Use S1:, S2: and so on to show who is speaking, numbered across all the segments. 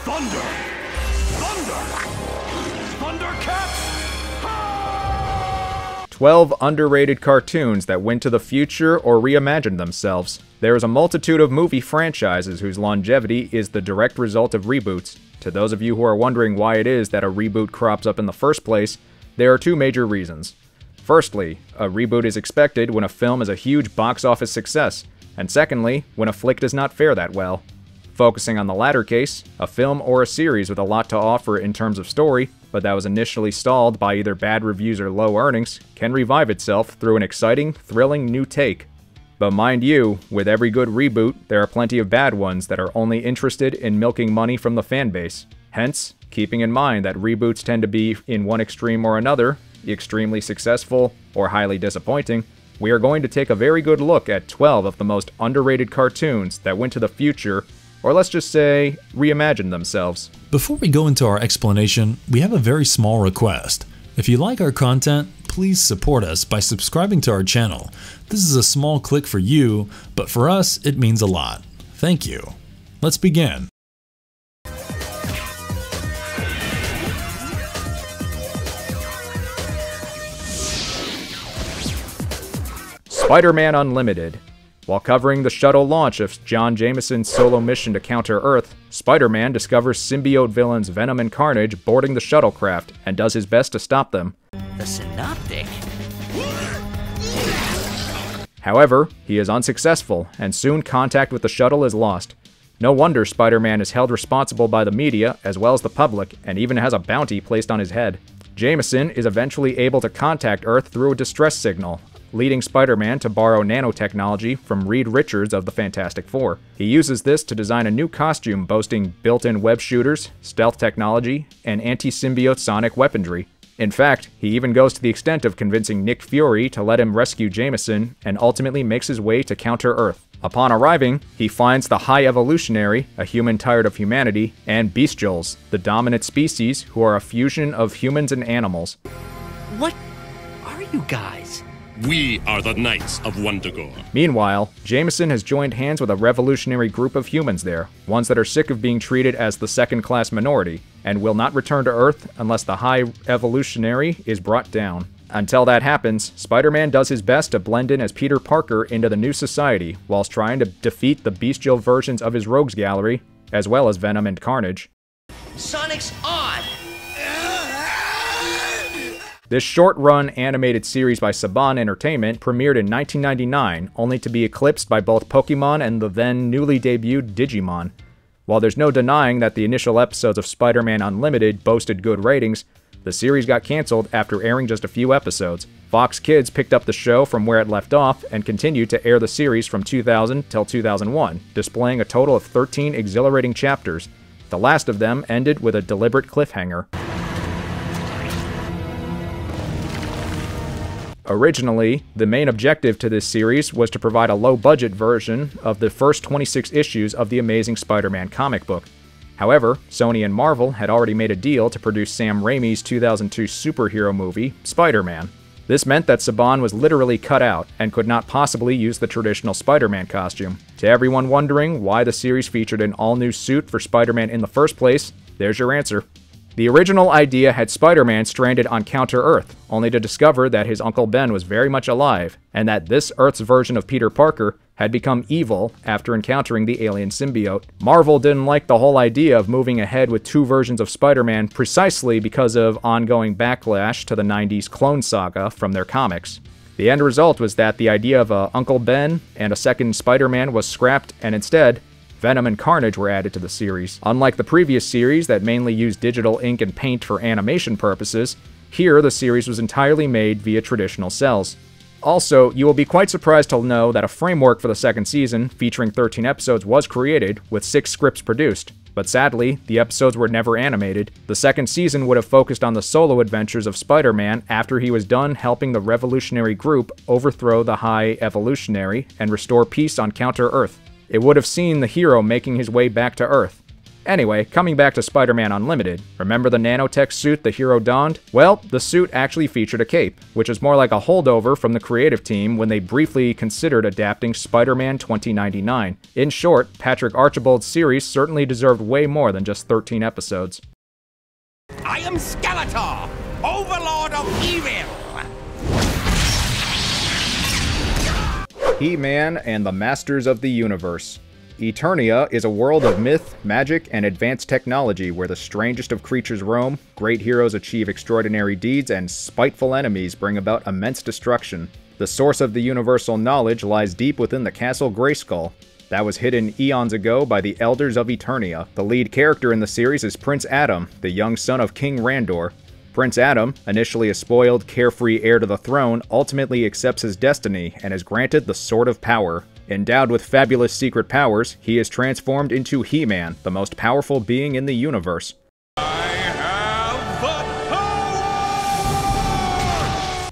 S1: Thunder! Thundercats!
S2: 12 underrated cartoons that went to the future or reimagined themselves. There is a multitude of movie franchises whose longevity is the direct result of reboots. To those of you who are wondering why it is that a reboot crops up in the first place, there are two major reasons. Firstly, a reboot is expected when a film is a huge box office success, and secondly, when a flick does not fare that well. Focusing on the latter case, a film or a series with a lot to offer in terms of story, but that was initially stalled by either bad reviews or low earnings, can revive itself through an exciting, thrilling new take. But mind you, with every good reboot, there are plenty of bad ones that are only interested in milking money from the fanbase. Hence, keeping in mind that reboots tend to be in one extreme or another, extremely successful or highly disappointing, we are going to take a very good look at 12 of the most underrated cartoons that went to the future, or let's just say, reimagined themselves.
S3: Before we go into our explanation, we have a very small request. If you like our content, please support us by subscribing to our channel. This is a small click for you, but for us, it means a lot. Thank you. Let's begin.
S2: Spider-Man Unlimited. While covering the shuttle launch of John Jameson's solo mission to counter Earth, Spider-Man discovers symbiote villains Venom and Carnage boarding the shuttlecraft and does his best to stop them.
S4: The Synoptic.
S2: However, he is unsuccessful, and soon contact with the shuttle is lost. No wonder Spider-Man is held responsible by the media as well as the public, and even has a bounty placed on his head. Jameson is eventually able to contact Earth through a distress signal, leading Spider-Man to borrow nanotechnology from Reed Richards of the Fantastic Four. He uses this to design a new costume boasting built-in web shooters, stealth technology, and anti-symbiote sonic weaponry. In fact, he even goes to the extent of convincing Nick Fury to let him rescue Jameson, and ultimately makes his way to counter Earth. Upon arriving, he finds the High Evolutionary, a human tired of humanity, and Bestials, the dominant species who are a fusion of humans and animals.
S4: What are you guys?
S1: We are the Knights of Wundagore.
S2: Meanwhile, Jameson has joined hands with a revolutionary group of humans there, ones that are sick of being treated as the second-class minority, and will not return to Earth unless the High Evolutionary is brought down. Until that happens, Spider-Man does his best to blend in as Peter Parker into the new society, whilst trying to defeat the bestial versions of his rogues gallery, as well as Venom and Carnage.
S4: Sonic's on!
S2: This short-run animated series by Saban Entertainment premiered in 1999, only to be eclipsed by both Pokemon and the then newly debuted Digimon. While there's no denying that the initial episodes of Spider-Man Unlimited boasted good ratings, the series got cancelled after airing just a few episodes. Fox Kids picked up the show from where it left off and continued to air the series from 2000 till 2001, displaying a total of 13 exhilarating chapters. The last of them ended with a deliberate cliffhanger. Originally, the main objective to this series was to provide a low-budget version of the first 26 issues of the Amazing Spider-Man comic book. However, Sony and Marvel had already made a deal to produce Sam Raimi's 2002 superhero movie, Spider-Man. This meant that Saban was literally cut out and could not possibly use the traditional Spider-Man costume. To everyone wondering why the series featured an all-new suit for Spider-Man in the first place, there's your answer. The original idea had Spider-Man stranded on Counter-Earth, only to discover that his Uncle Ben was very much alive, and that this Earth's version of Peter Parker had become evil after encountering the alien symbiote. Marvel didn't like the whole idea of moving ahead with two versions of Spider-Man precisely because of ongoing backlash to the 90s Clone Saga from their comics. The end result was that the idea of a Uncle Ben and a second Spider-Man was scrapped, and instead, Venom and Carnage were added to the series. Unlike the previous series that mainly used digital ink and paint for animation purposes, here the series was entirely made via traditional cells. Also, you will be quite surprised to know that a framework for the second season, featuring 13 episodes, was created, with 6 scripts produced. But sadly, the episodes were never animated. The second season would have focused on the solo adventures of Spider-Man after he was done helping the revolutionary group overthrow the High Evolutionary and restore peace on Counter-Earth. It would have seen the hero making his way back to Earth. Anyway, coming back to Spider-Man Unlimited, remember the nanotech suit the hero donned? Well, the suit actually featured a cape, which is more like a holdover from the creative team when they briefly considered adapting Spider-Man 2099. In short, Patrick Archibald's series certainly deserved way more than just 13 episodes.
S5: I am Skeletor, Overlord of Evil!
S2: He-Man and the Masters of the Universe. Eternia is a world of myth, magic, and advanced technology where the strangest of creatures roam, great heroes achieve extraordinary deeds, and spiteful enemies bring about immense destruction. The source of the universal knowledge lies deep within the Castle Grayskull. That was hidden eons ago by the Elders of Eternia. The lead character in the series is Prince Adam, the young son of King Randor. Prince Adam, initially a spoiled, carefree heir to the throne, ultimately accepts his destiny and is granted the Sword of Power. Endowed with fabulous secret powers, he is transformed into He-Man, the most powerful being in the universe.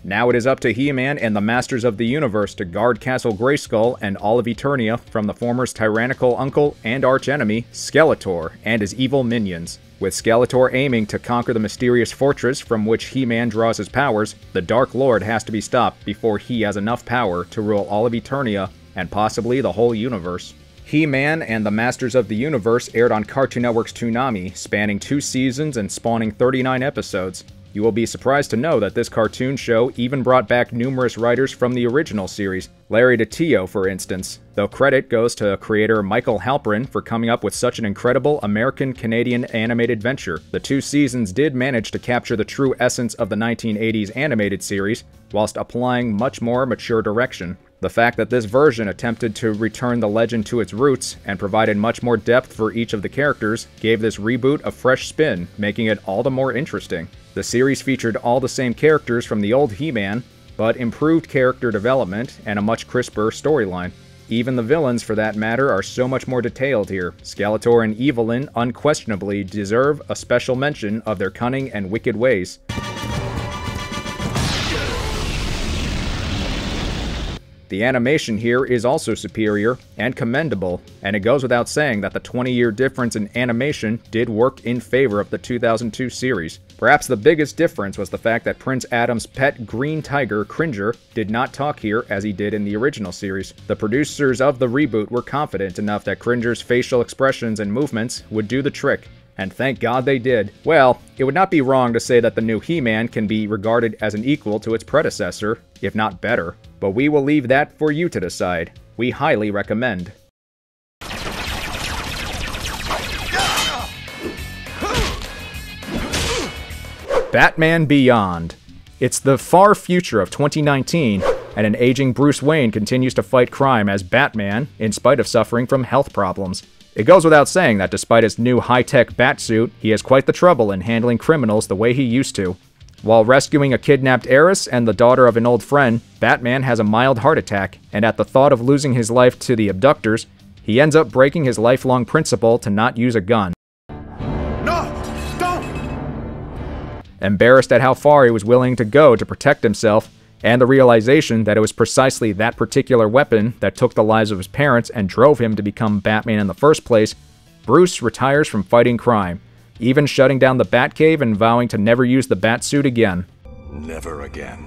S2: Now it is up to He-Man and the Masters of the Universe to guard Castle Grayskull and all of Eternia from the former's tyrannical uncle and archenemy, Skeletor, and his evil minions. With Skeletor aiming to conquer the mysterious fortress from which He-Man draws his powers, the Dark Lord has to be stopped before he has enough power to rule all of Eternia and possibly the whole universe. He-Man and the Masters of the Universe aired on Cartoon Network's Toonami, spanning 2 seasons and spawning 39 episodes. You will be surprised to know that this cartoon show even brought back numerous writers from the original series, Larry DeTio for instance, though credit goes to creator Michael Halperin for coming up with such an incredible American-Canadian animated venture. The 2 seasons did manage to capture the true essence of the 1980s animated series, whilst applying much more mature direction. The fact that this version attempted to return the legend to its roots and provided much more depth for each of the characters gave this reboot a fresh spin, making it all the more interesting. The series featured all the same characters from the old He-Man, but improved character development and a much crisper storyline. Even the villains, for that matter, are so much more detailed here. Skeletor and Evelyn unquestionably deserve a special mention of their cunning and wicked ways. The animation here is also superior and commendable, and it goes without saying that the 20-year difference in animation did work in favor of the 2002 series. Perhaps the biggest difference was the fact that Prince Adam's pet green tiger, Cringer, did not talk here as he did in the original series. The producers of the reboot were confident enough that Cringer's facial expressions and movements would do the trick. And thank God they did. Well, it would not be wrong to say that the new He-Man can be regarded as an equal to its predecessor, if not better. But we will leave that for you to decide. We highly recommend. Batman Beyond. It's the far future of 2019, and an aging Bruce Wayne continues to fight crime as Batman, in spite of suffering from health problems. It goes without saying that despite his new high-tech batsuit, he has quite the trouble in handling criminals the way he used to. While rescuing a kidnapped heiress and the daughter of an old friend, Batman has a mild heart attack, and at the thought of losing his life to the abductors, he ends up breaking his lifelong principle to not use a gun.
S5: No! Don't!
S2: Embarrassed at how far he was willing to go to protect himself, and the realization that it was precisely that particular weapon that took the lives of his parents and drove him to become Batman in the first place, Bruce retires from fighting crime, even shutting down the Batcave and vowing to never use the Batsuit again.
S5: Never again.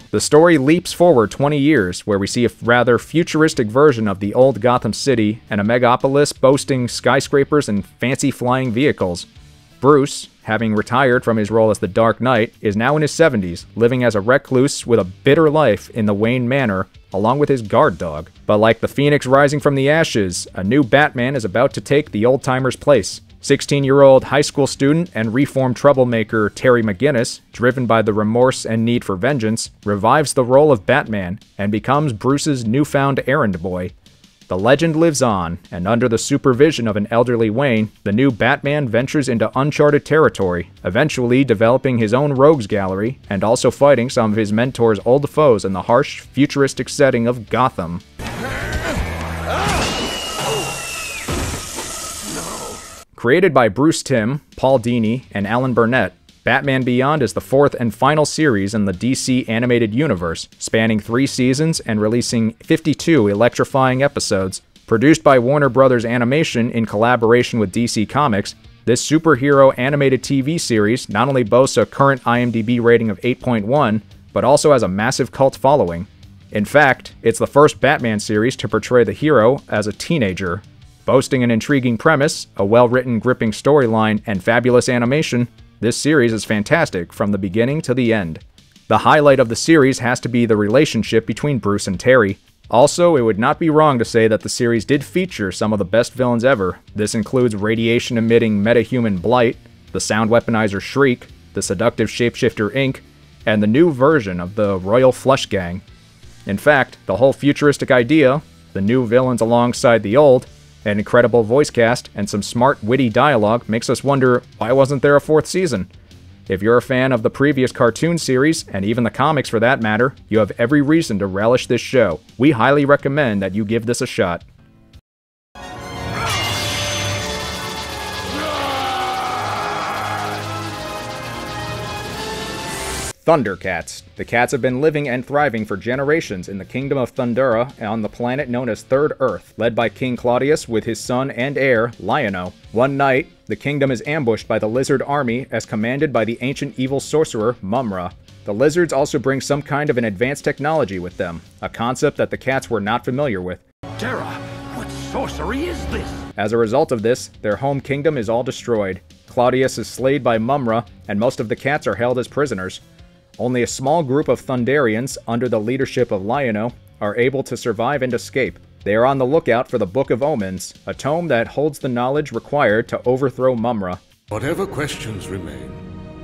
S2: The story leaps forward 20 years, where we see a rather futuristic version of the old Gotham City and a megapolis boasting skyscrapers and fancy flying vehicles. Bruce, having retired from his role as the Dark Knight, is now in his 70s, living as a recluse with a bitter life in the Wayne Manor, along with his guard dog. But like the phoenix rising from the ashes, a new Batman is about to take the old-timer's place. 16-year-old high school student and reformed troublemaker Terry McGinnis, driven by the remorse and need for vengeance, revives the role of Batman and becomes Bruce's newfound errand boy. The legend lives on, and under the supervision of an elderly Wayne, the new Batman ventures into uncharted territory, eventually developing his own rogues gallery, and also fighting some of his mentor's old foes in the harsh, futuristic setting of Gotham. Created by Bruce Timm, Paul Dini, and Alan Burnett, Batman Beyond is the 4th and final series in the DC animated universe, spanning 3 seasons and releasing 52 electrifying episodes. Produced by Warner Bros. Animation in collaboration with DC Comics, this superhero animated TV series not only boasts a current IMDb rating of 8.1, but also has a massive cult following. In fact, it's the first Batman series to portray the hero as a teenager. Boasting an intriguing premise, a well-written, gripping storyline, and fabulous animation, this series is fantastic from the beginning to the end. The highlight of the series has to be the relationship between Bruce and Terry. Also, it would not be wrong to say that the series did feature some of the best villains ever. This includes radiation-emitting metahuman Blight, the sound weaponizer Shriek, the seductive shapeshifter Ink, and the new version of the Royal Flush Gang. In fact, the whole futuristic idea, the new villains alongside the old, an incredible voice cast, and some smart, witty dialogue makes us wonder, why wasn't there a 4th season? If you're a fan of the previous cartoon series, and even the comics for that matter, you have every reason to relish this show. We highly recommend that you give this a shot. Thundercats. The cats have been living and thriving for generations in the kingdom of Thundera on the planet known as Third Earth, led by King Claudius with his son and heir, Lion-O. One night, the kingdom is ambushed by the lizard army as commanded by the ancient evil sorcerer, Mumm-Ra. The lizards also bring some kind of an advanced technology with them, a concept that the cats were not familiar with.
S5: Terra, what sorcery is this?
S2: As a result of this, their home kingdom is all destroyed. Claudius is slayed by Mumm-Ra, and most of the cats are held as prisoners. Only a small group of Thunderians, under the leadership of Lion-O, are able to survive and escape. They are on the lookout for the Book of Omens, a tome that holds the knowledge required to overthrow Mumm-Ra.
S6: Whatever questions remain,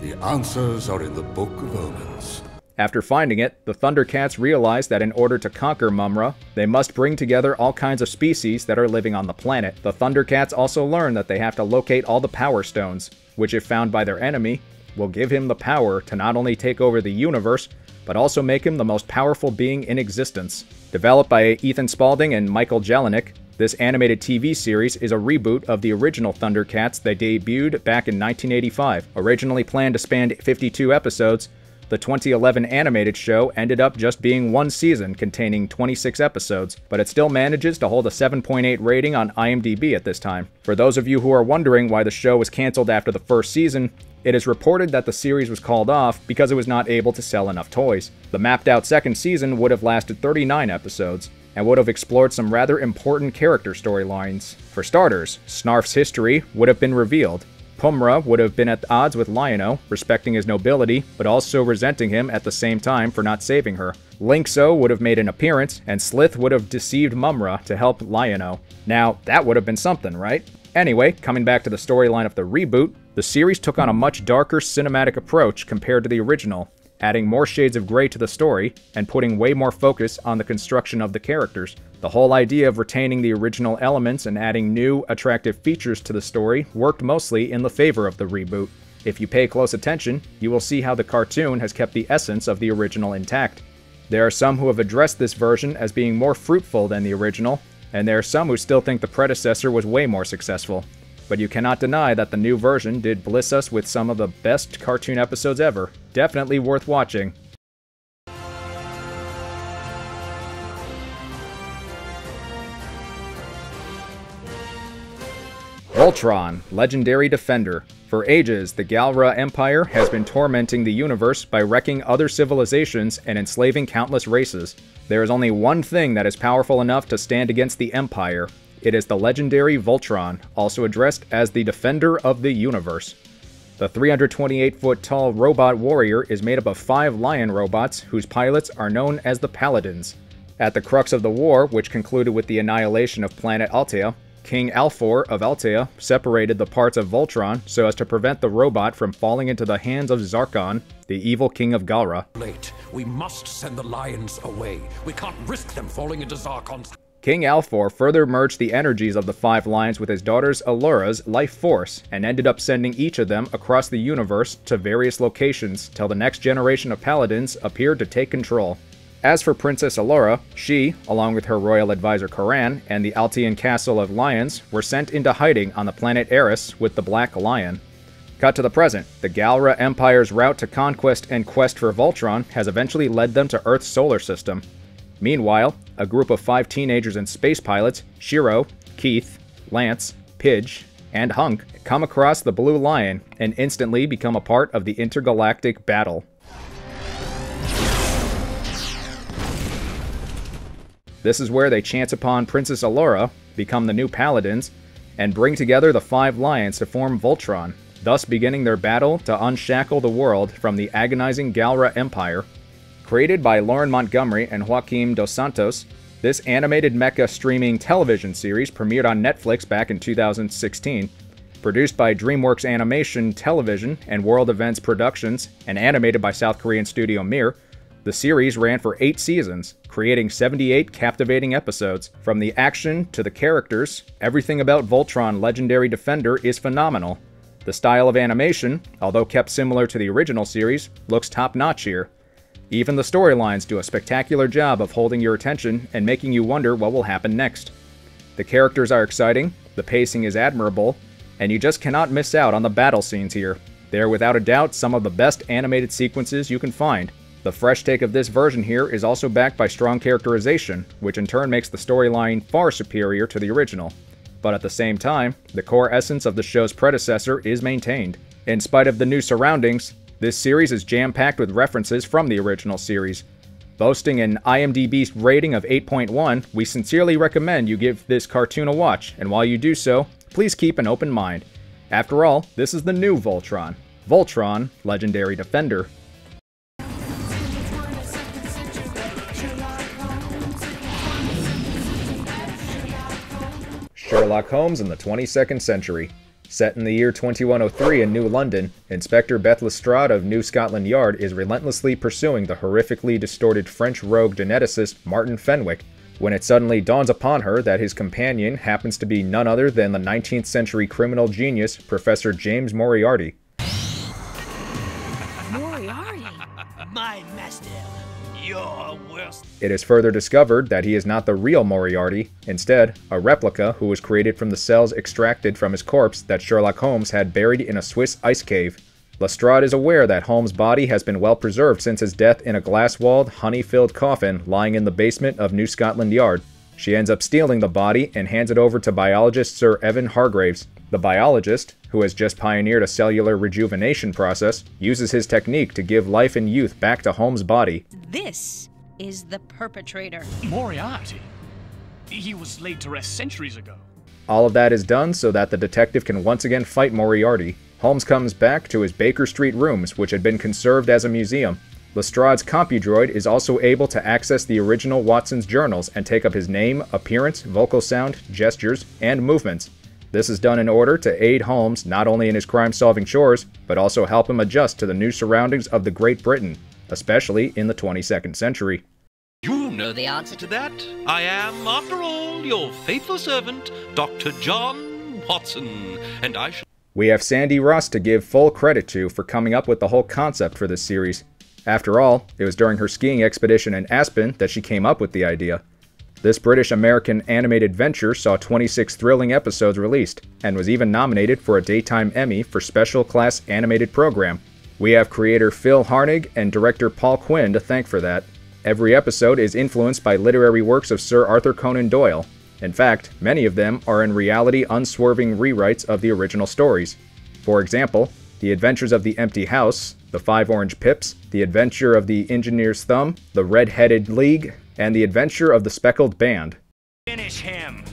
S6: the answers are in the Book of Omens.
S2: After finding it, the Thundercats realize that in order to conquer Mumm-Ra, they must bring together all kinds of species that are living on the planet. The Thundercats also learn that they have to locate all the Power Stones, which if found by their enemy, will give him the power to not only take over the universe, but also make him the most powerful being in existence. Developed by Ethan Spalding and Michael Jelenic, this animated TV series is a reboot of the original Thundercats that debuted back in 1985. Originally planned to span 52 episodes, the 2011 animated show ended up just being one season containing 26 episodes, but it still manages to hold a 7.8 rating on IMDb at this time. For those of you who are wondering why the show was canceled after the first season, it is reported that the series was called off because it was not able to sell enough toys. The mapped-out second season would have lasted 39 episodes, and would have explored some rather important character storylines. For starters, Snarf's history would have been revealed. Mumm-Ra would have been at odds with Lion-O, respecting his nobility, but also resenting him at the same time for not saving her. Lynxo would have made an appearance, and Slith would have deceived Mumm-Ra to help Lion-O. Now, that would have been something, right? Anyway, coming back to the storyline of the reboot, the series took on a much darker cinematic approach compared to the original, adding more shades of gray to the story, and putting way more focus on the construction of the characters. The whole idea of retaining the original elements and adding new, attractive features to the story worked mostly in the favor of the reboot. If you pay close attention, you will see how the cartoon has kept the essence of the original intact. There are some who have addressed this version as being more fruitful than the original, and there are some who still think the predecessor was way more successful. But you cannot deny that the new version did bliss us with some of the best cartoon episodes ever. Definitely worth watching. Voltron, Legendary Defender. For ages, the Galra Empire has been tormenting the universe by wrecking other civilizations and enslaving countless races. There is only one thing that is powerful enough to stand against the Empire. It is the legendary Voltron, also addressed as the Defender of the Universe. The 328-foot-tall robot warrior is made up of 5 lion robots whose pilots are known as the Paladins. At the crux of the war, which concluded with the annihilation of planet Altea, King Alfor of Altea separated the parts of Voltron so as to prevent the robot from falling into the hands of Zarkon, the evil king of Galra.
S5: Late. We must send the lions away. We can't risk them falling into Zarkon's...
S2: King Alfor further merged the energies of the 5 lions with his daughter's Allura's life force, and ended up sending each of them across the universe to various locations till the next generation of paladins appeared to take control. As for Princess Allura, she, along with her royal advisor Karan and the Altean Castle of Lions, were sent into hiding on the planet Eris with the Black Lion. Cut to the present, the Galra Empire's route to conquest and quest for Voltron has eventually led them to Earth's solar system. Meanwhile, a group of 5 teenagers and space pilots, Shiro, Keith, Lance, Pidge, and Hunk, come across the Blue Lion and instantly become a part of the intergalactic battle. This is where they chance upon Princess Allura, become the new Paladins, and bring together the 5 Lions to form Voltron, thus beginning their battle to unshackle the world from the agonizing Galra Empire. Created by Lauren Montgomery and Joaquim Dos Santos, this animated mecha streaming television series premiered on Netflix back in 2016. Produced by DreamWorks Animation Television and World Events Productions, and animated by South Korean studio Mir, the series ran for 8 seasons, creating 78 captivating episodes. From the action to the characters, everything about Voltron Legendary Defender is phenomenal. The style of animation, although kept similar to the original series, looks top-notch here. Even the storylines do a spectacular job of holding your attention and making you wonder what will happen next. The characters are exciting, the pacing is admirable, and you just cannot miss out on the battle scenes here. They are without a doubt some of the best animated sequences you can find. The fresh take of this version here is also backed by strong characterization, which in turn makes the storyline far superior to the original. But at the same time, the core essence of the show's predecessor is maintained. In spite of the new surroundings, this series is jam-packed with references from the original series. Boasting an IMDb rating of 8.1, we sincerely recommend you give this cartoon a watch, and while you do so, please keep an open mind. After all, this is the new Voltron. Voltron Legendary Defender. Sherlock Holmes in the 22nd century. Set in the year 2103 in New London, Inspector Beth Lestrade of New Scotland Yard is relentlessly pursuing the horrifically distorted French rogue geneticist Martin Fenwick, when it suddenly dawns upon her that his companion happens to be none other than the 19th century criminal genius Professor James Moriarty.
S4: Moriarty? My master, your worst.
S2: It is further discovered that he is not the real Moriarty, instead, a replica who was created from the cells extracted from his corpse that Sherlock Holmes had buried in a Swiss ice cave. Lestrade is aware that Holmes' body has been well preserved since his death in a glass-walled, honey-filled coffin lying in the basement of New Scotland Yard. She ends up stealing the body and hands it over to biologist Sir Evan Hargraves. The biologist, who has just pioneered a cellular rejuvenation process, uses his technique to give life and youth back to Holmes' body.
S7: This is the perpetrator.
S8: Moriarty? He was laid to rest centuries ago.
S2: All of that is done so that the detective can once again fight Moriarty. Holmes comes back to his Baker Street rooms, which had been conserved as a museum. Lestrade's CompuDroid is also able to access the original Watson's journals and take up his name, appearance, vocal sound, gestures, and movements. This is done in order to aid Holmes not only in his crime-solving chores, but also help him adjust to the new surroundings of the Great Britain, especially in the 22nd century.
S9: You know the answer to that. I am, after all, your faithful servant, Dr. John Watson, and I shall...
S2: We have Sandy Ross to give full credit to for coming up with the whole concept for this series. After all, it was during her skiing expedition in Aspen that she came up with the idea. This British-American animated venture saw 26 thrilling episodes released, and was even nominated for a Daytime Emmy for Special Class Animated Program. We have creator Phil Harnig and director Paul Quinn to thank for that. Every episode is influenced by literary works of Sir Arthur Conan Doyle. In fact, many of them are in reality unswerving rewrites of the original stories. For example, The Adventures of the Empty House, The Five Orange Pips, The Adventure of the Engineer's Thumb, The Red-Headed League, and The Adventure of the Speckled Band.
S8: Finish him!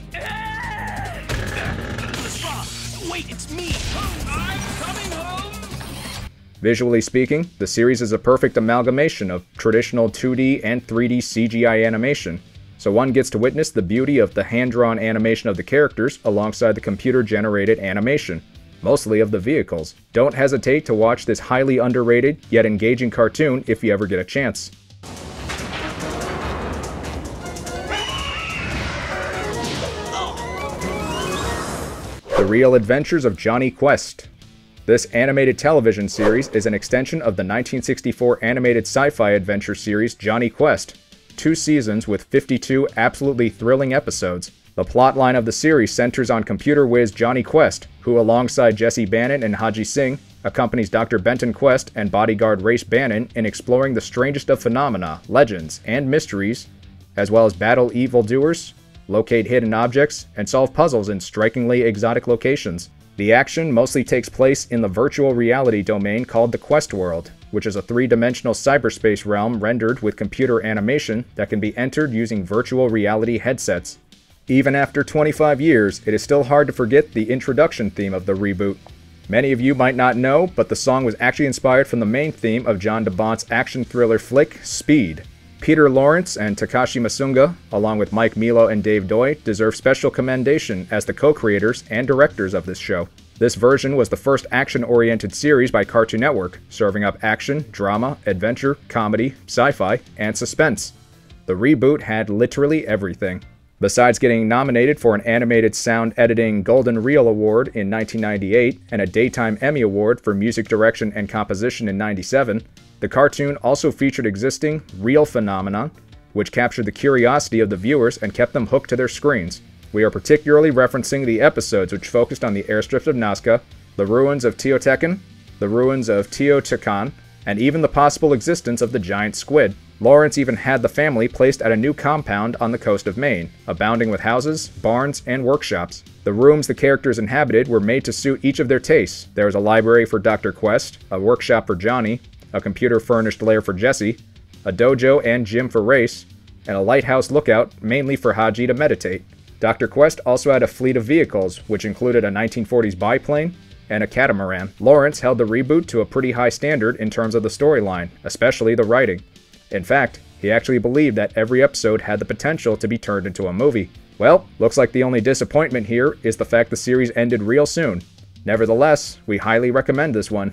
S8: Wait, it's me! I'm coming home!
S2: Visually speaking, the series is a perfect amalgamation of traditional 2D and 3D CGI animation, so one gets to witness the beauty of the hand-drawn animation of the characters alongside the computer-generated animation, mostly of the vehicles. Don't hesitate to watch this highly underrated yet engaging cartoon if you ever get a chance. The Real Adventures of Jonny Quest. This animated television series is an extension of the 1964 animated sci-fi adventure series Jonny Quest. 2 seasons with 52 absolutely thrilling episodes. The plotline of the series centers on computer whiz Jonny Quest, who alongside Jesse Bannon and Haji Singh, accompanies Dr. Benton Quest and bodyguard Race Bannon in exploring the strangest of phenomena, legends, and mysteries as well as battle evildoers, locate hidden objects, and solve puzzles in strikingly exotic locations. The action mostly takes place in the virtual reality domain called the Quest World, which is a three-dimensional cyberspace realm rendered with computer animation that can be entered using virtual reality headsets. Even after 25 years, it is still hard to forget the introduction theme of the reboot. Many of you might not know, but the song was actually inspired from the main theme of John de Bont's action thriller flick, Speed. Peter Lawrence and Takashi Masunga, along with Mike Milo and Dave Doi, deserve special commendation as the co-creators and directors of this show. This version was the first action-oriented series by Cartoon Network, serving up action, drama, adventure, comedy, sci-fi, and suspense. The reboot had literally everything. Besides getting nominated for an Animated Sound Editing Golden Reel Award in 1998 and a Daytime Emmy Award for Music Direction and Composition in 1997, the cartoon also featured existing, real phenomenon, which captured the curiosity of the viewers and kept them hooked to their screens. We are particularly referencing the episodes which focused on the airstrip of Nazca, the ruins of Teotihuacan, the ruins of Teotihuacan, and even the possible existence of the giant squid. Lawrence even had the family placed at a new compound on the coast of Maine, abounding with houses, barns, and workshops. The rooms the characters inhabited were made to suit each of their tastes. There was a library for Dr. Quest, a workshop for Johnny, a computer-furnished lair for Jesse, a dojo and gym for Race, and a lighthouse lookout mainly for Haji to meditate. Dr. Quest also had a fleet of vehicles, which included a 1940s biplane and a catamaran. Lawrence held the reboot to a pretty high standard in terms of the storyline, especially the writing. In fact, he actually believed that every episode had the potential to be turned into a movie. Well, looks like the only disappointment here is the fact the series ended real soon. Nevertheless, we highly recommend this one.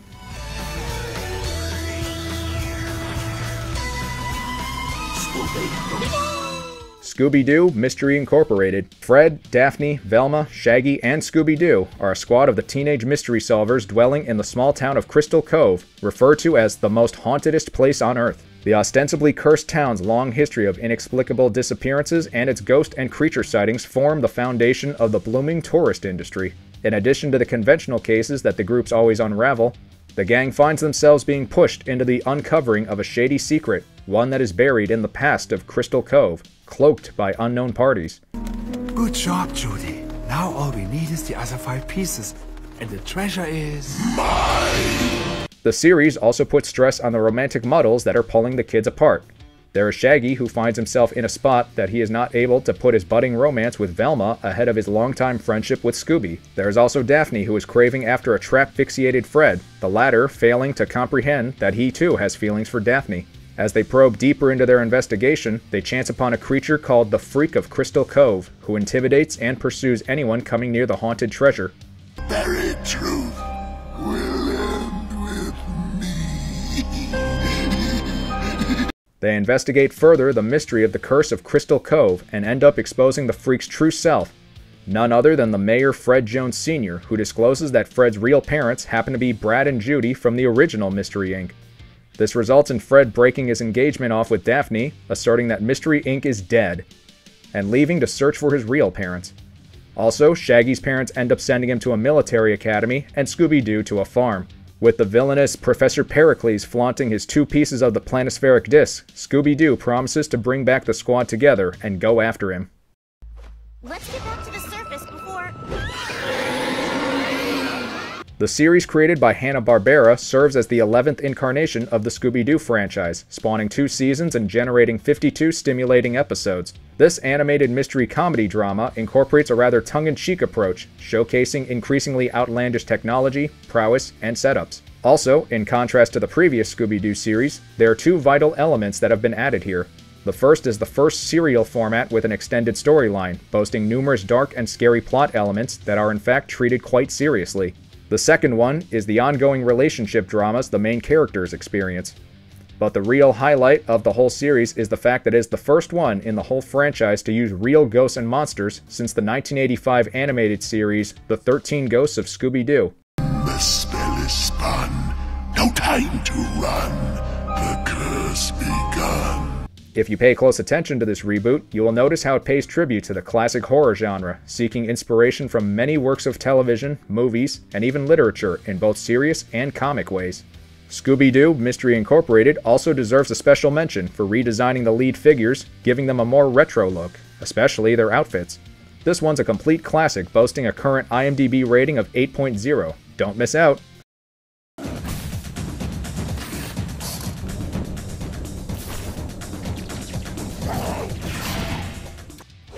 S2: Scooby-Doo Mystery Incorporated. Fred, Daphne, Velma, Shaggy, and Scooby-Doo are a squad of the teenage mystery solvers dwelling in the small town of Crystal Cove, referred to as the most hauntedest place on Earth. The ostensibly cursed town's long history of inexplicable disappearances and its ghost and creature sightings form the foundation of the blooming tourist industry. In addition to the conventional cases that the groups always unravel, the gang finds themselves being pushed into the uncovering of a shady secret, one that is buried in the past of Crystal Cove, cloaked by unknown parties.
S10: Good job, Judy. Now all we need is the other 5 pieces, and the treasure is mine.
S2: The series also puts stress on the romantic muddles that are pulling the kids apart. There is Shaggy, who finds himself in a spot that he is not able to put his budding romance with Velma ahead of his longtime friendship with Scooby. There is also Daphne, who is craving after a trap-fixated Fred, the latter failing to comprehend that he too has feelings for Daphne. As they probe deeper into their investigation, they chance upon a creature called the Freak of Crystal Cove, who intimidates and pursues anyone coming near the haunted treasure.
S6: Buried truth will end with me.
S2: They investigate further the mystery of the curse of Crystal Cove and end up exposing the Freak's true self, none other than the Mayor Fred Jones Sr., who discloses that Fred's real parents happen to be Brad and Judy from the original Mystery Inc. This results in Fred breaking his engagement off with Daphne, asserting that Mystery Inc. is dead, and leaving to search for his real parents. Also, Shaggy's parents end up sending him to a military academy and Scooby-Doo to a farm. With the villainous Professor Pericles flaunting his 2 pieces of the planispheric disc, Scooby-Doo promises to bring back the squad together and go after him.
S11: Let's get back to the surface before...
S2: The series created by Hanna-Barbera serves as the 11th incarnation of the Scooby-Doo franchise, spawning 2 seasons and generating 52 stimulating episodes. This animated mystery comedy drama incorporates a rather tongue-in-cheek approach, showcasing increasingly outlandish technology, prowess, and setups. Also, in contrast to the previous Scooby-Doo series, there are 2 vital elements that have been added here. The first is the first serial format with an extended storyline, boasting numerous dark and scary plot elements that are in fact treated quite seriously. The second one is the ongoing relationship dramas the main characters experience. But the real highlight of the whole series is the fact that it is the first one in the whole franchise to use real ghosts and monsters since the 1985 animated series, The 13 Ghosts of Scooby-Doo.
S6: The spell is spun. No time to run. The curse begun.
S2: If you pay close attention to this reboot, you will notice how it pays tribute to the classic horror genre, seeking inspiration from many works of television, movies, and even literature in both serious and comic ways. Scooby-Doo Mystery Incorporated also deserves a special mention for redesigning the lead figures, giving them a more retro look, especially their outfits. This one's a complete classic, boasting a current IMDb rating of 8.0. Don't miss out!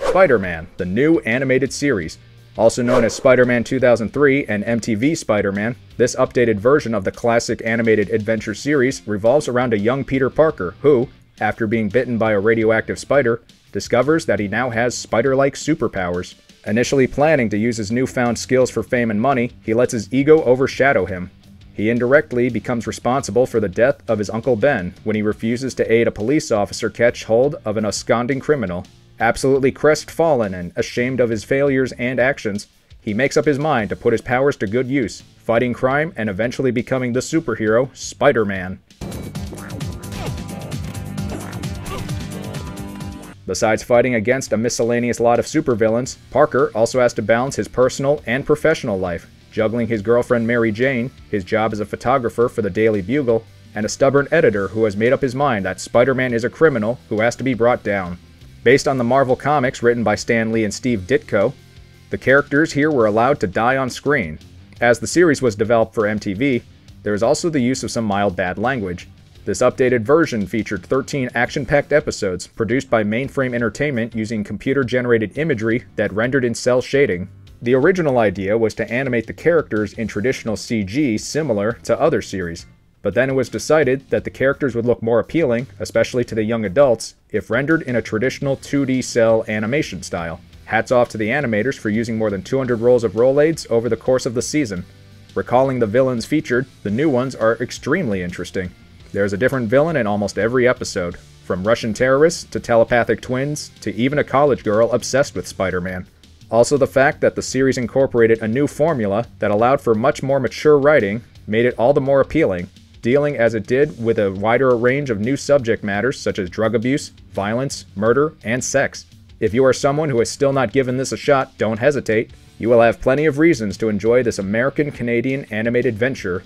S2: Spider-Man, the new animated series. Also known as Spider-Man 2003 and MTV Spider-Man, this updated version of the classic animated adventure series revolves around a young Peter Parker who, after being bitten by a radioactive spider, discovers that he now has spider-like superpowers. Initially planning to use his newfound skills for fame and money, he lets his ego overshadow him. He indirectly becomes responsible for the death of his Uncle Ben when he refuses to aid a police officer catch hold of an absconding criminal. Absolutely crestfallen and ashamed of his failures and actions, he makes up his mind to put his powers to good use, fighting crime and eventually becoming the superhero, Spider-Man. Besides fighting against a miscellaneous lot of supervillains, Parker also has to balance his personal and professional life, juggling his girlfriend Mary Jane, his job as a photographer for the Daily Bugle, and a stubborn editor who has made up his mind that Spider-Man is a criminal who has to be brought down. Based on the Marvel Comics written by Stan Lee and Steve Ditko, the characters here were allowed to die on screen. As the series was developed for MTV, there was also the use of some mild bad language. This updated version featured 13 action-packed episodes produced by Mainframe Entertainment using computer-generated imagery that rendered in cell shading. The original idea was to animate the characters in traditional CG similar to other series, but then it was decided that the characters would look more appealing, especially to the young adults, if rendered in a traditional 2D cell animation style. Hats off to the animators for using more than 200 rolls of Rolaids over the course of the season. Recalling the villains featured, the new ones are extremely interesting. There's a different villain in almost every episode, from Russian terrorists to telepathic twins to even a college girl obsessed with Spider-Man. Also, the fact that the series incorporated a new formula that allowed for much more mature writing made it all the more appealing, dealing as it did with a wider range of new subject matters such as drug abuse, violence, murder, and sex. If you are someone who has still not given this a shot, don't hesitate. You will have plenty of reasons to enjoy this American-Canadian animated venture.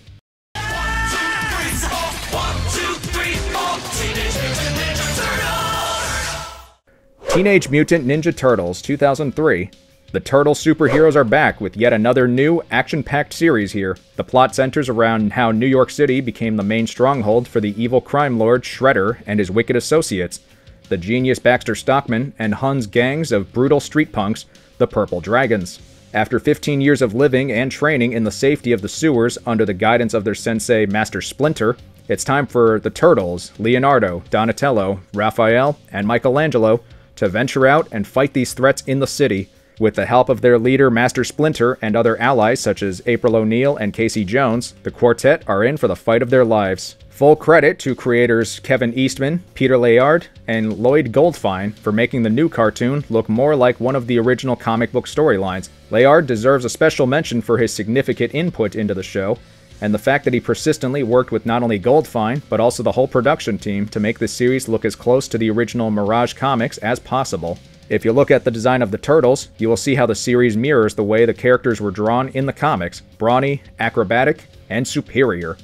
S2: Teenage Mutant Ninja Turtles 2003. The Turtle superheroes are back with yet another new, action-packed series here. The plot centers around how New York City became the main stronghold for the evil crime lord Shredder and his wicked associates, the genius Baxter Stockman and Hun's gangs of brutal street punks, the Purple Dragons. After 15 years of living and training in the safety of the sewers under the guidance of their sensei Master Splinter, it's time for the Turtles, Leonardo, Donatello, Raphael, and Michelangelo, to venture out and fight these threats in the city. With the help of their leader Master Splinter and other allies such as April O'Neil and Casey Jones, the quartet are in for the fight of their lives. Full credit to creators Kevin Eastman, Peter Layard, and Lloyd Goldfine for making the new cartoon look more like one of the original comic book storylines. Layard deserves a special mention for his significant input into the show, and the fact that he persistently worked with not only Goldfine, but also the whole production team to make this series look as close to the original Mirage comics as possible. If you look at the design of the Turtles, you will see how the series mirrors the way the characters were drawn in the comics, brawny, acrobatic, and superior.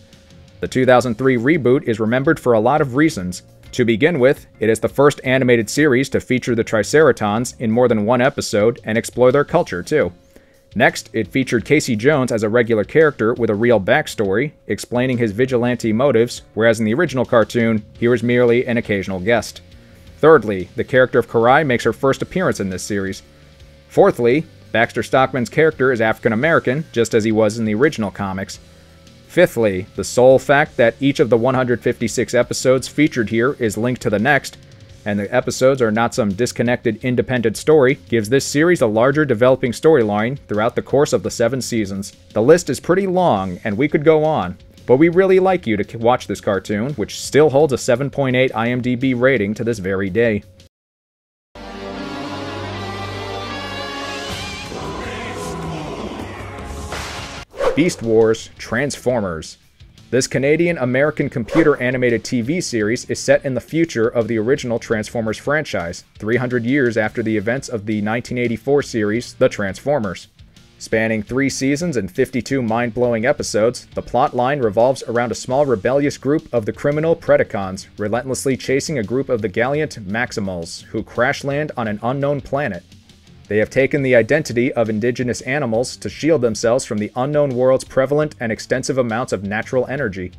S2: The 2003 reboot is remembered for a lot of reasons. To begin with, it is the first animated series to feature the Triceratons in more than one episode and explore their culture too. Next, it featured Casey Jones as a regular character with a real backstory, explaining his vigilante motives, whereas in the original cartoon, he was merely an occasional guest. Thirdly, the character of Karai makes her first appearance in this series. Fourthly, Baxter Stockman's character is African American, just as he was in the original comics. Fifthly, the sole fact that each of the 156 episodes featured here is linked to the next, and the episodes are not some disconnected independent story, gives this series a larger developing storyline throughout the course of the 7 seasons. The list is pretty long, and we could go on, but we really like you to watch this cartoon, which still holds a 7.8 IMDb rating to this very day. Beast Wars Transformers. This Canadian-American computer-animated TV series is set in the future of the original Transformers franchise, 300 years after the events of the 1984 series, The Transformers. Spanning 3 seasons and 52 mind-blowing episodes, the plot line revolves around a small rebellious group of the criminal Predacons, relentlessly chasing a group of the gallant Maximals, who crash land on an unknown planet. They have taken the identity of indigenous animals to shield themselves from the unknown world's prevalent and extensive amounts of natural energy.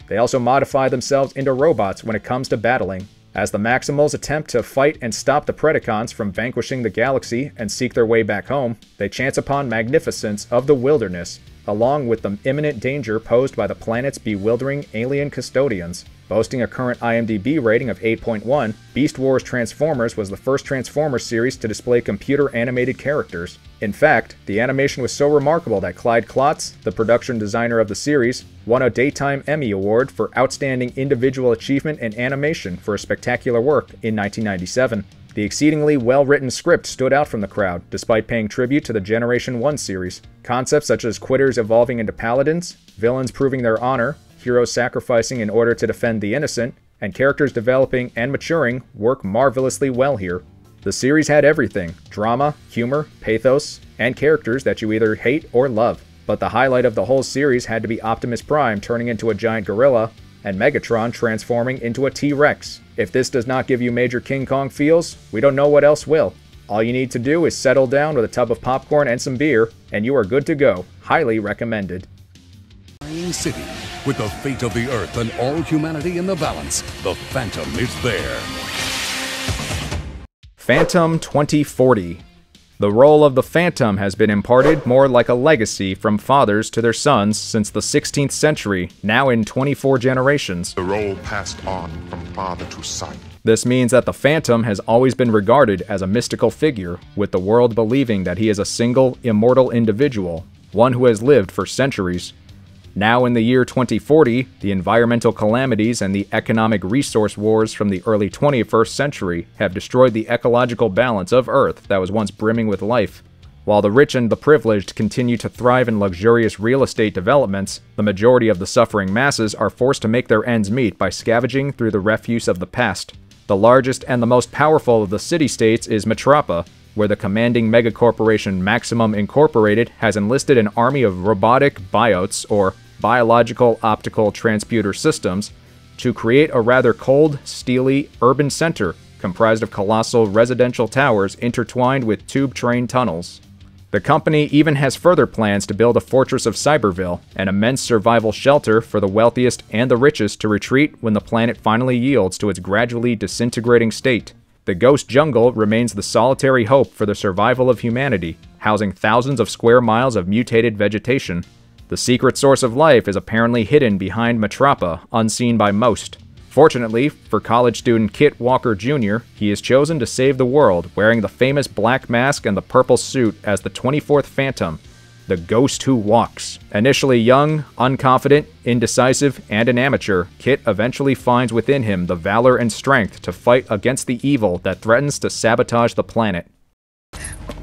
S2: They also modify themselves into robots when it comes to battling. As the Maximals attempt to fight and stop the Predacons from vanquishing the galaxy and seek their way back home, they chance upon magnificence of the wilderness, along with the imminent danger posed by the planet's bewildering alien custodians. Boasting a current IMDb rating of 8.1, Beast Wars Transformers was the first Transformers series to display computer-animated characters. In fact, the animation was so remarkable that Clyde Klotz, the production designer of the series, won a Daytime Emmy Award for Outstanding Individual Achievement in Animation for a spectacular work in 1997. The exceedingly well-written script stood out from the crowd, despite paying tribute to the Generation 1 series. Concepts such as quitters evolving into paladins, villains proving their honor, heroes sacrificing in order to defend the innocent, and characters developing and maturing work marvelously well here. The series had everything: drama, humor, pathos, and characters that you either hate or love. But the highlight of the whole series had to be Optimus Prime turning into a giant gorilla, and Megatron transforming into a T-Rex. If this does not give you major King Kong feels, we don't know what else will. All you need to do is settle down with a tub of popcorn and some beer, and you are good to go. Highly recommended.
S12: City, with the fate of the Earth and all humanity in the balance, the Phantom is there.
S2: Phantom 2040. The role of the Phantom has been imparted more like a legacy from fathers to their sons since the 16th century, now in 24 generations.
S6: The role passed on from father to son.
S2: This means that the Phantom has always been regarded as a mystical figure, with the world believing that he is a single, immortal individual, one who has lived for centuries. Now in the year 2040, the environmental calamities and the economic resource wars from the early 21st century have destroyed the ecological balance of Earth that was once brimming with life. While the rich and the privileged continue to thrive in luxurious real estate developments, the majority of the suffering masses are forced to make their ends meet by scavenging through the refuse of the past. The largest and the most powerful of the city-states is Metropa, where the commanding megacorporation Maximum Incorporated has enlisted an army of robotic biotes, or biological optical transputer systems, to create a rather cold, steely, urban center comprised of colossal residential towers intertwined with tube train tunnels. The company even has further plans to build a fortress of Cyberville, an immense survival shelter for the wealthiest and the richest to retreat when the planet finally yields to its gradually disintegrating state. The Ghost Jungle remains the solitary hope for the survival of humanity, housing thousands of square miles of mutated vegetation. The secret source of life is apparently hidden behind Metropa, unseen by most. Fortunately, for college student Kit Walker Jr., he is chosen to save the world, wearing the famous black mask and the purple suit as the 24th Phantom, the Ghost Who Walks. Initially young, unconfident, indecisive, and an amateur, Kit eventually finds within him the valor and strength to fight against the evil that threatens to sabotage the planet.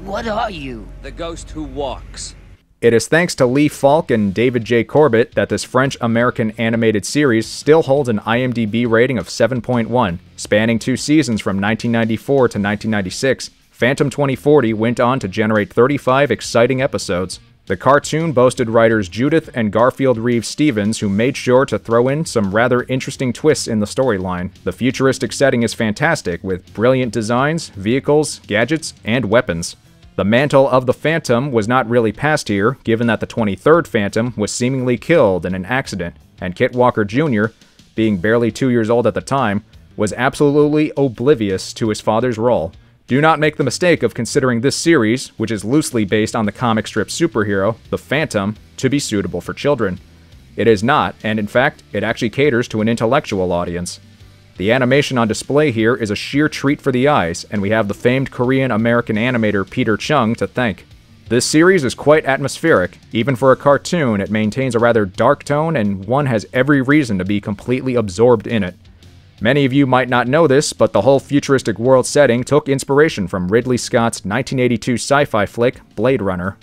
S4: What are you?
S13: The Ghost Who Walks.
S2: It is thanks to Lee Falk and David J. Corbett that this French-American animated series still holds an IMDb rating of 7.1. Spanning 2 seasons from 1994 to 1996, Phantom 2040 went on to generate 35 exciting episodes. The cartoon boasted writers Judith and Garfield Reeves-Stevens, who made sure to throw in some rather interesting twists in the storyline. The futuristic setting is fantastic, with brilliant designs, vehicles, gadgets, and weapons. The mantle of the Phantom was not really passed here, given that the 23rd Phantom was seemingly killed in an accident, and Kit Walker Jr., being barely 2 years old at the time, was absolutely oblivious to his father's role. Do not make the mistake of considering this series, which is loosely based on the comic strip superhero, the Phantom, to be suitable for children. It is not, and in fact, it actually caters to an intellectual audience. The animation on display here is a sheer treat for the eyes, and we have the famed Korean-American animator Peter Chung to thank. This series is quite atmospheric. Even for a cartoon, it maintains a rather dark tone, and one has every reason to be completely absorbed in it. Many of you might not know this, but the whole futuristic world setting took inspiration from Ridley Scott's 1982 sci-fi flick, Blade Runner.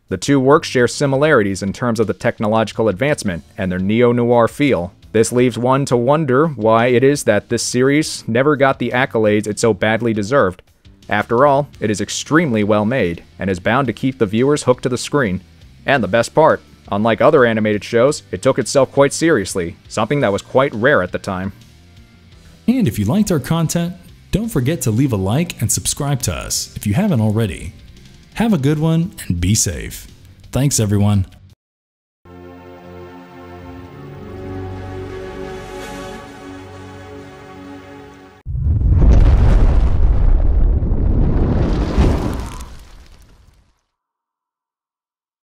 S2: The two works share similarities in terms of the technological advancement and their neo-noir feel. This leaves one to wonder why it is that this series never got the accolades it so badly deserved. After all, it is extremely well made, and is bound to keep the viewers hooked to the screen. And the best part, unlike other animated shows, it took itself quite seriously, something that was quite rare at the time.
S3: And if you liked our content, don't forget to leave a like and subscribe to us if you haven't already. Have a good one and be safe. Thanks everyone.